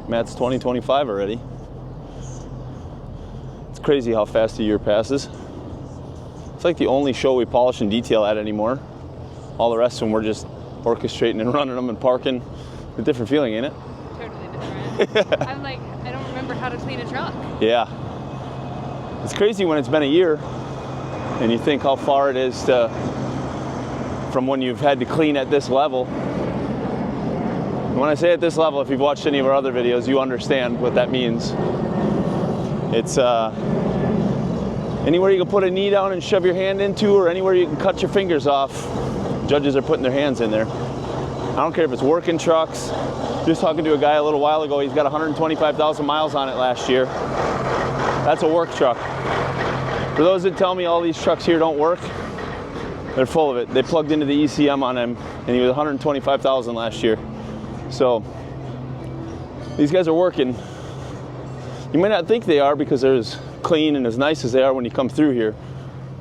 Matt's 2025 already. It's crazy how fast a year passes. It's like the only show we polish and detail at anymore. All the rest of them we're just orchestrating and running them and parking. A different feeling, ain't it? Totally different. I'm like, I don't remember how to clean a truck. Yeah. It's crazy when it's been a year and you think how far it is from when you've had to clean at this level. When I say at this level, if you've watched any of our other videos, you understand what that means. It's anywhere you can put a knee down and shove your hand into, or anywhere you can cut your fingers off, judges are putting their hands in there. I don't care if it's working trucks. Just talking to a guy a little while ago, he's got 125,000 miles on it last year. That's a work truck. For those that tell me all these trucks here don't work, they're full of it. They plugged into the ECM on him, and he was 125,000 last year. So these guys are working. You might not think they are because they're as clean and as nice as they are when you come through here,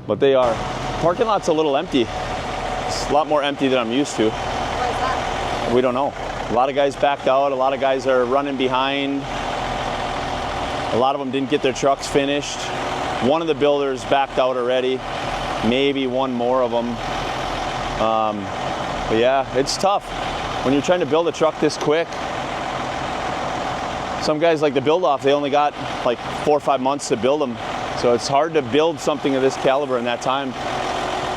but they are. Parking lot's a little empty. It's a lot more empty than I'm used to. Why is that? We don't know. A lot of guys backed out. A lot of guys are running behind. A lot of them didn't get their trucks finished. One of the builders backed out already. Maybe one more of them. But yeah, it's tough when you're trying to build a truck this quick. Some guys like the build off, they only got like 4 or 5 months to build them. So it's hard to build something of this caliber in that time.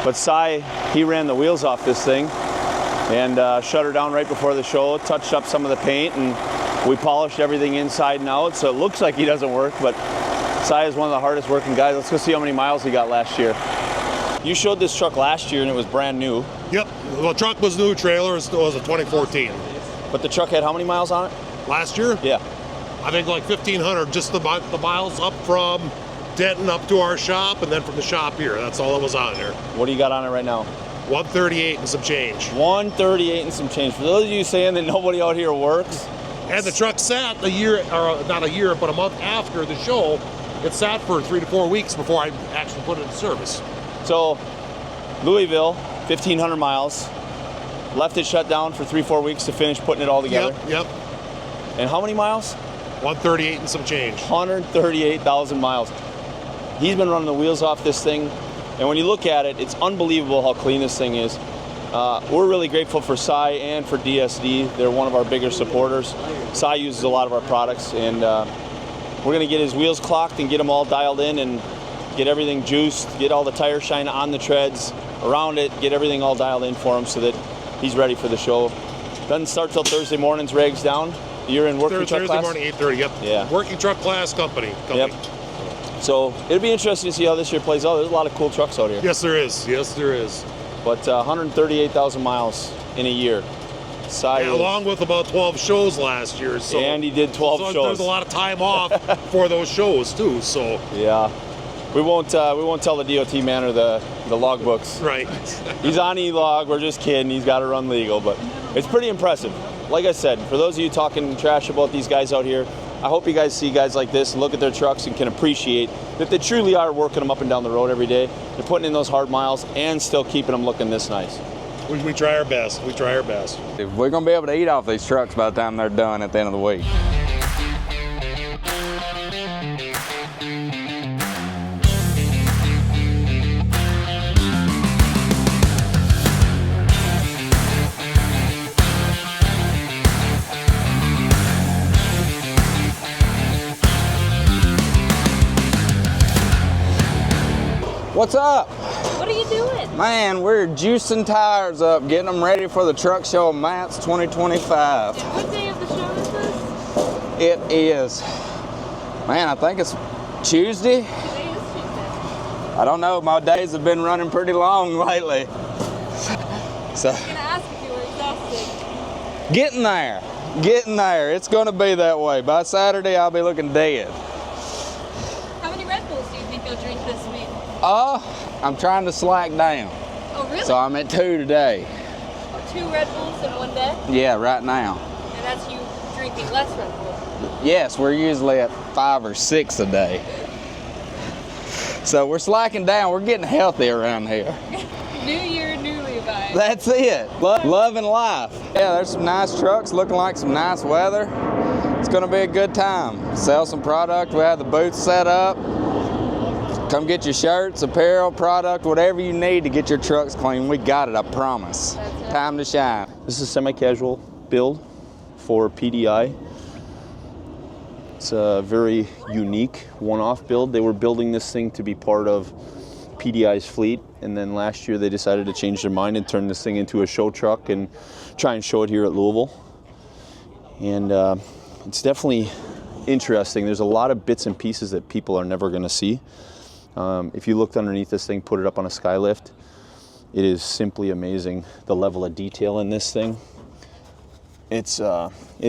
But Cy, he ran the wheels off this thing and shut her down right before the show, touched up some of the paint, and we polished everything inside and out. So it looks like he doesn't work, but Cy is one of the hardest working guys. Let's go see how many miles he got last year. You showed this truck last year and it was brand new. Yep, the truck was new, trailer was a 2014. But the truck had how many miles on it? Last year? Yeah. I think like 1,500, just the miles up from Denton up to our shop, and then from the shop here. That's all that was on there. What do you got on it right now? 138 and some change. 138 and some change. For those of you saying that nobody out here works. And the truck sat a year, or not a year, but a month after the show. It sat for 3 to 4 weeks before I actually put it in service. So, Louisville, 1,500 miles. Left it shut down for 3-4 weeks to finish putting it all together. Yep. And how many miles? 138 and some change. 138,000 miles. He's been running the wheels off this thing, and when you look at it, it's unbelievable how clean this thing is. We're really grateful for Cy and for DSD. They're one of our bigger supporters. Cy uses a lot of our products, and we're going to get his wheels clocked and get them all dialed in and get everything juiced, get all the tire shine on the treads, around it, get everything all dialed in for him so that he's ready for the show. Doesn't start till Thursday mornings, rags down. You're in working truck class? Thursday morning, 8:30, yep. Yeah. Working truck class company. Yep. So it'll be interesting to see how this year plays out. There's a lot of cool trucks out here. Yes, there is. Yes, there is. But 138,000 miles in a year. Yeah, along with about 12 shows last year. So and he did 12 shows. There's a lot of time off for those shows too. So yeah, we won't tell the DOT man or the logbooks. Right. He's on E-log. We're just kidding. He's got to run legal, but it's pretty impressive. Like I said, for those of you talking trash about these guys out here, I hope you guys see guys like this, look at their trucks, and can appreciate that they truly are working them up and down the road every day. They're putting in those hard miles and still keeping them looking this nice. We try our best. We try our best. We're going to be able to eat off these trucks by the time they're done at the end of the week. What's up? What are you doing? Man, we're juicing tires up, getting them ready for the truck show Matt's 2025. And what day of the show is this? It is, man, I think it's Tuesday. Today is Tuesday. I don't know, my days have been running pretty long lately. So, I was gonna ask if you were exhausted. getting there. It's gonna be that way. By Saturday, I'll be looking dead. How many Red Bulls do you think you'll drink this week? I'm trying to slack down. Oh, really? So I'm at 2 today. 2 Red Bulls in one day? Yeah, right now. And that's you drinking less Red Bull? Yes, we're usually at 5 or 6 a day. So we're slacking down. We're getting healthy around here. New year, new Levi. That's it. Loving life. Yeah, there's some nice trucks looking like some nice weather. It's gonna be a good time. Sell some product. We have the booth set up. Come get your shirts, apparel, product, whatever you need to get your trucks clean. We got it, I promise. Time to shine. This is a semi-casual build for PDI. It's a very unique one-off build. They were building this thing to be part of PDI's fleet, and then last year they decided to change their mind and turn this thing into a show truck and try and show it here at Louisville. And it's definitely interesting. There's a lot of bits and pieces that people are never going to see. If you looked underneath this thing, put it up on a skylift, it is simply amazing the level of detail in this thing. It's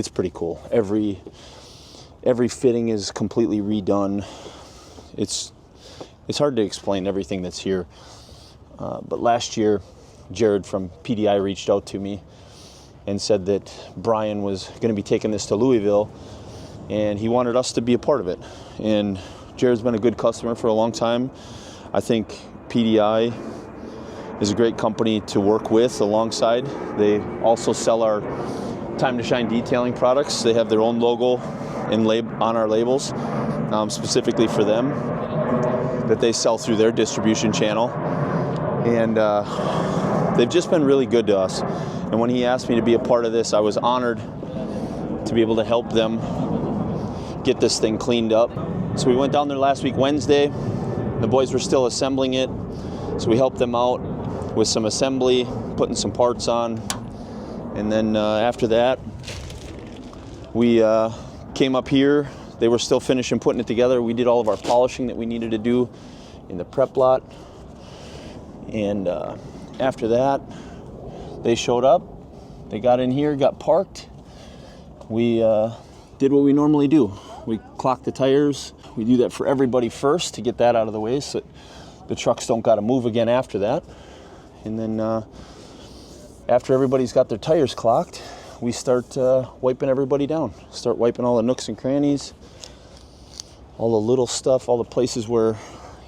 pretty cool. Every fitting is completely redone. It's hard to explain everything that's here. But last year, Jared from PDI reached out to me and said that Brian was going to be taking this to Louisville, and he wanted us to be a part of it. And Jared's been a good customer for a long time. I think PDI is a great company to work with alongside. They also sell our Time to Shine detailing products. They have their own logo on our labels, specifically for them, that they sell through their distribution channel. And they've just been really good to us. And when he asked me to be a part of this, I was honored to be able to help them get this thing cleaned up. So we went down there last week, Wednesday. The boys were still assembling it. So we helped them out with some assembly, putting some parts on. And then after that, we came up here. They were still finishing putting it together. We did all of our polishing that we needed to do in the prep lot. And after that, they showed up. They got in here, got parked. We did what we normally do. We clocked the tires. We do that for everybody first to get that out of the way so that the trucks don't got to move again after that. And then after everybody's got their tires clocked, we start wiping everybody down. Start wiping all the nooks and crannies, all the little stuff, all the places where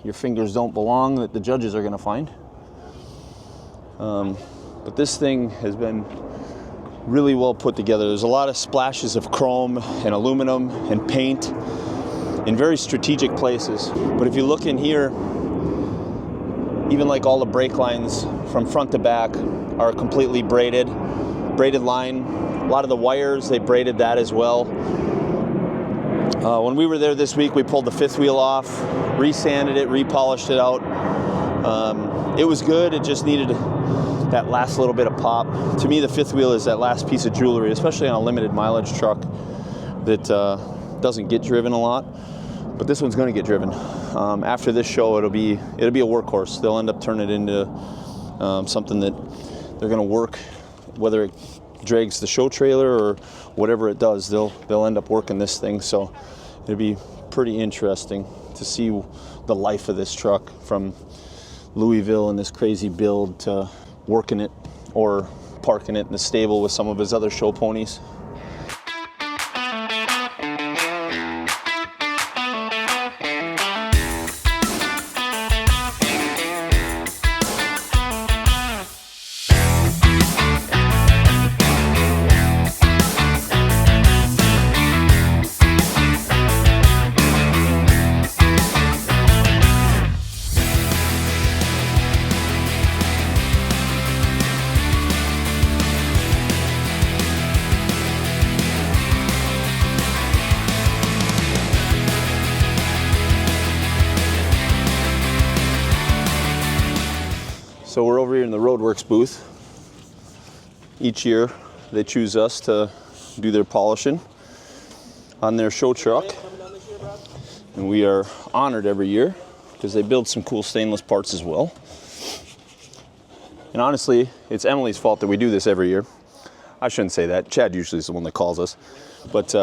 your fingers don't belong that the judges are going to find. But this thing has been really well put together. There's a lot of splashes of chrome and aluminum and paint in very strategic places. But if you look in here, even like all the brake lines from front to back are completely braided line. A lot of the wires, they braided that as well. When we were there this week, we pulled the fifth wheel off, resanded it, repolished it out. It was good. It just needed that last little bit of pop. To me, the fifth wheel is that last piece of jewelry, especially on a limited mileage truck that doesn't get driven a lot. But this one's going to get driven. After this show, it'll be a workhorse. They'll end up turning it into something that they're going to work, whether it drags the show trailer or whatever it does. They'll end up working this thing. So it'll be pretty interesting to see the life of this truck from Louisville and this crazy build to working it or parking it in the stable with some of his other show ponies. So we're over here in the Roadworks booth. Each year they choose us to do their polishing on their show truck. And we are honored every year because they build some cool stainless parts as well. And honestly, it's Emily's fault that we do this every year. I shouldn't say that. Chad usually is the one that calls us. But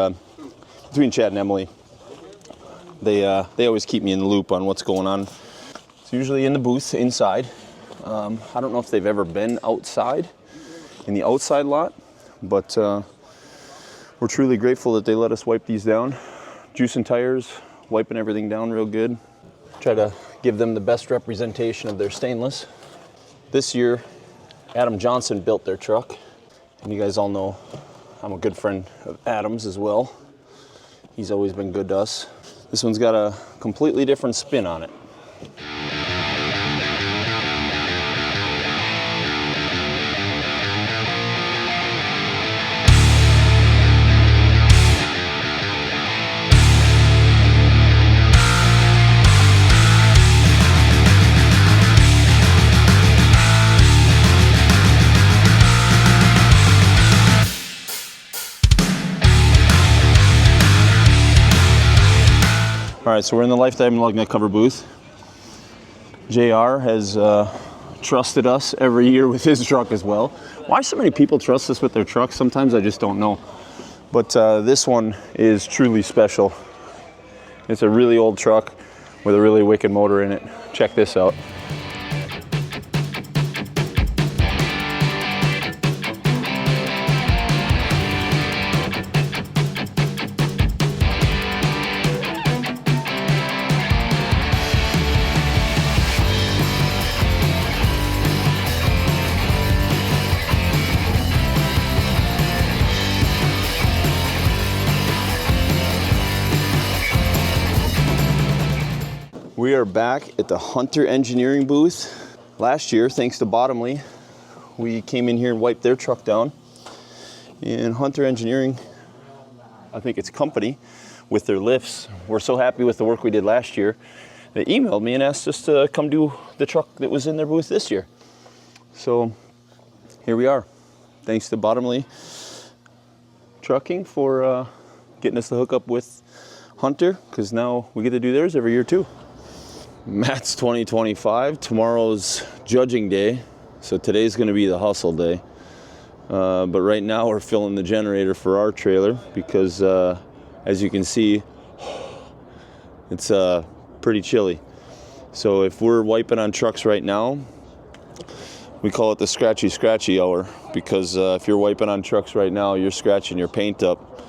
between Chad and Emily, they always keep me in the loop on what's going on. It's usually in the booth inside. I don't know if they've ever been outside, in the outside lot, but we're truly grateful that they let us wipe these down. Juicing tires, wiping everything down real good. Try to give them the best representation of their stainless. This year, Adam Johnson built their truck. And you guys all know I'm a good friend of Adam's as well. He's always been good to us. This one's got a completely different spin on it. All right, so we're in the Lifetime Lug Nut Cover booth. JR has trusted us every year with his truck as well. Why so many people trust us with their trucks? Sometimes I just don't know. But this one is truly special. It's a really old truck with a really wicked motor in it. Check this out. We are back at the Hunter Engineering booth. Last year, thanks to Bottomley, we came in here and wiped their truck down. And Hunter Engineering, I think it's company, with their lifts, we're so happy with the work we did last year, they emailed me and asked us to come do the truck that was in their booth this year. So here we are. Thanks to Bottomley Trucking for getting us the hookup with Hunter, because now we get to do theirs every year too. Matt's 2025. Tomorrow's judging day, so today's going to be the hustle day. But right now we're filling the generator for our trailer because, as you can see, it's pretty chilly. So if we're wiping on trucks right now, we call it the scratchy hour, because if you're wiping on trucks right now, you're scratching your paint up.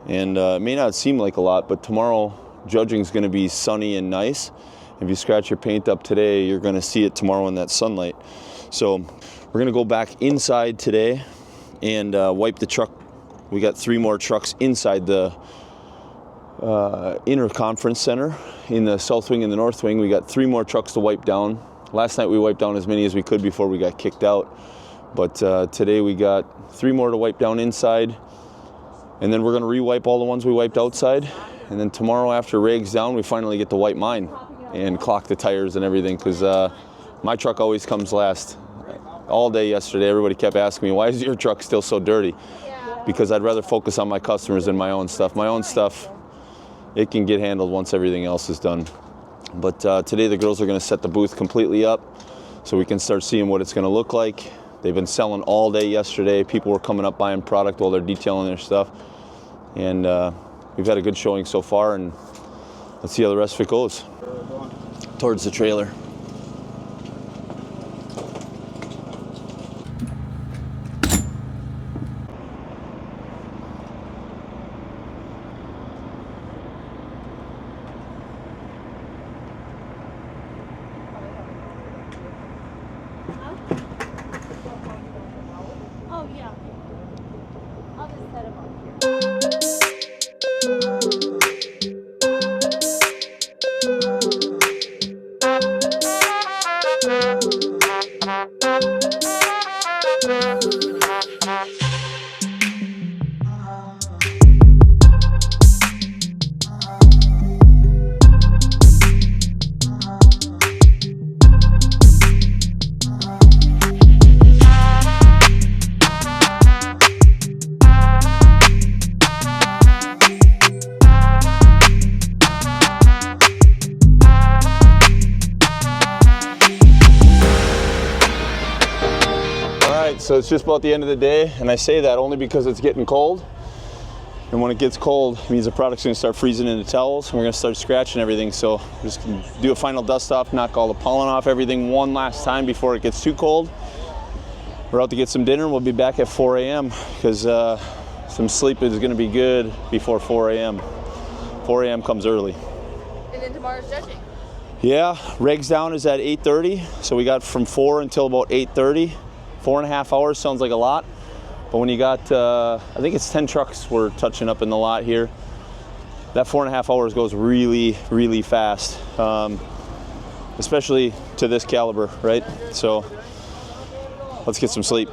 And it may not seem like a lot, but tomorrow judging is going to be sunny and nice. If you scratch your paint up today, you're going to see it tomorrow in that sunlight. So we're going to go back inside today and wipe the truck. We got 3 more trucks inside the inner conference center in the south wing and the north wing. We got 3 more trucks to wipe down. Last night we wiped down as many as we could before we got kicked out. But today we got 3 more to wipe down inside. And then we're going to re-wipe all the ones we wiped outside. And then tomorrow after Reg's down, we finally get to wipe mine and clock the tires and everything, because my truck always comes last. All day yesterday, everybody kept asking me, why is your truck still so dirty? Because I'd rather focus on my customers than my own stuff. My own stuff, it can get handled once everything else is done. But today the girls are going to set the booth completely up so we can start seeing what it's going to look like. They've been selling all day yesterday. People were coming up buying product while they're detailing their stuff. And we've had a good showing so far, and let's see how the rest of it goes. Towards the trailer. Oh, yeah. I'll just set him up here. So it's just about the end of the day, and I say that only because it's getting cold. And when it gets cold, it means the product's going to start freezing into towels, and we're going to start scratching everything. So we're just going to do a final dust off, knock all the pollen off everything one last time before it gets too cold. We're out to get some dinner, and we'll be back at 4 a.m. because some sleep is going to be good before 4 a.m. 4 a.m. comes early. And then tomorrow's judging. Yeah, Regs down is at 8:30, so we got from 4 until about 8:30. 4.5 hours sounds like a lot, but when you got, I think it's 10 trucks we're touching up in the lot here. that 4.5 hours goes really, really fast, especially to this caliber, right? So let's get some sleep.